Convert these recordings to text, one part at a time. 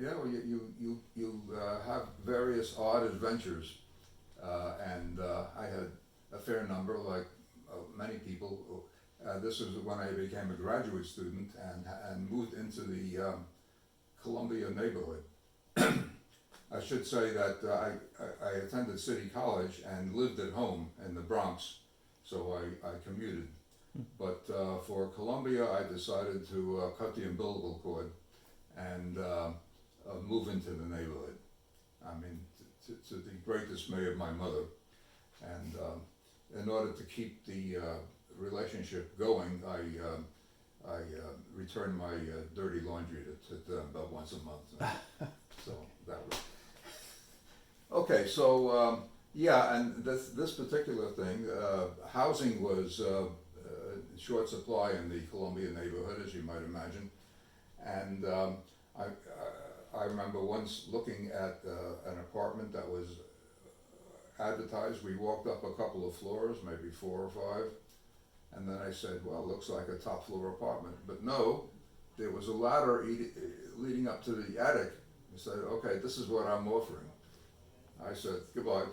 Yeah, well, you have various odd adventures, and I had a fair number, like many people. This was when I became a graduate student and moved into the Columbia neighborhood. I should say that I attended City College and lived at home in the Bronx, so I commuted. But for Columbia, I decided to cut the umbilical cord and move into the neighborhood. I mean, to the great dismay of my mother. And in order to keep the relationship going, I returned my dirty laundry to about once a month. So that was okay. So yeah, and this particular thing, housing was in short supply in the Columbia neighborhood, as you might imagine, and I remember once looking at an apartment that was advertised. We walked up a couple of floors, maybe four or five, and then I said, well, it looks like a top floor apartment. But no, there was a ladder leading up to the attic. I said, okay, this is what I'm offering. I said, goodbye.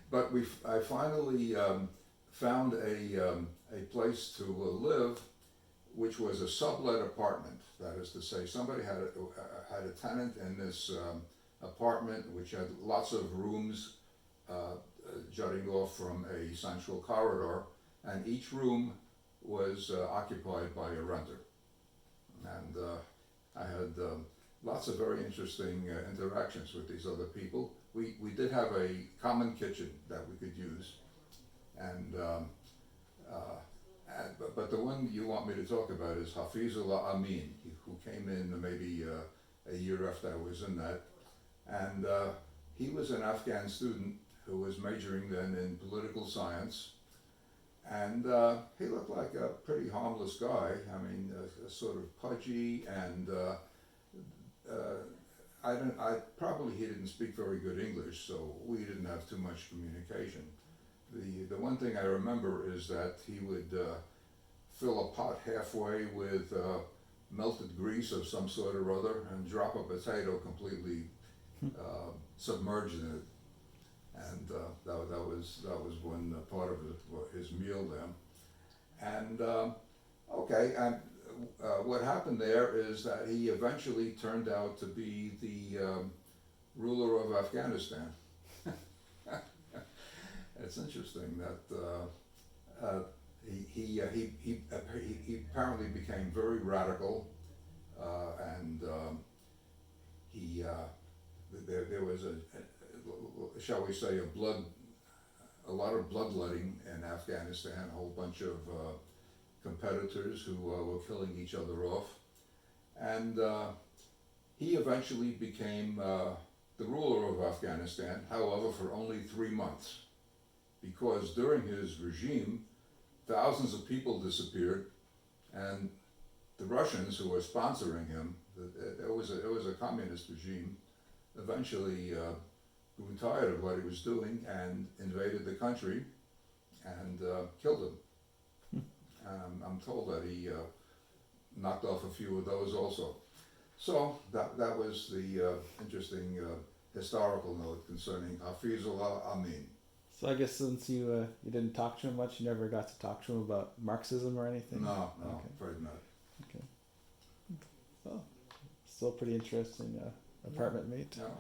But I finally found a place to live, which was a sublet apartment. That is to say, somebody had a tenant in this apartment, which had lots of rooms jutting off from a central corridor, and each room was occupied by a renter. And I had lots of very interesting interactions with these other people. We did have a common kitchen that we could use, and but the one you want me to talk about is Hafizullah Amin, who came in maybe a year after I was in that, and he was an Afghan student who was majoring then in political science, and he looked like a pretty harmless guy. I mean, sort of pudgy, and probably he didn't speak very good English, so we didn't have too much communication. The one thing I remember is that he would fill a pot halfway with melted grease of some sort or other and drop a potato completely submerged in it, and that was one part of his meal then. And okay, and what happened there is that he eventually turned out to be the ruler of Afghanistan. It's interesting that he apparently became very radical, and he there was shall we say a lot of bloodletting in Afghanistan, a whole bunch of competitors who were killing each other off, and he eventually became the ruler of Afghanistan, however, for only 3 months, because during his regime, thousands of people disappeared, and the Russians, who were sponsoring him, it was a communist regime, eventually grew tired of what he was doing and invaded the country and killed him. And I'm told that he knocked off a few of those also. So that was the interesting historical note concerning Hafizullah Amin. So I guess since you didn't talk to him much, you never got to talk to him about Marxism or anything? No, Okay. afraid not. Okay. Well, still pretty interesting apartment mate. No.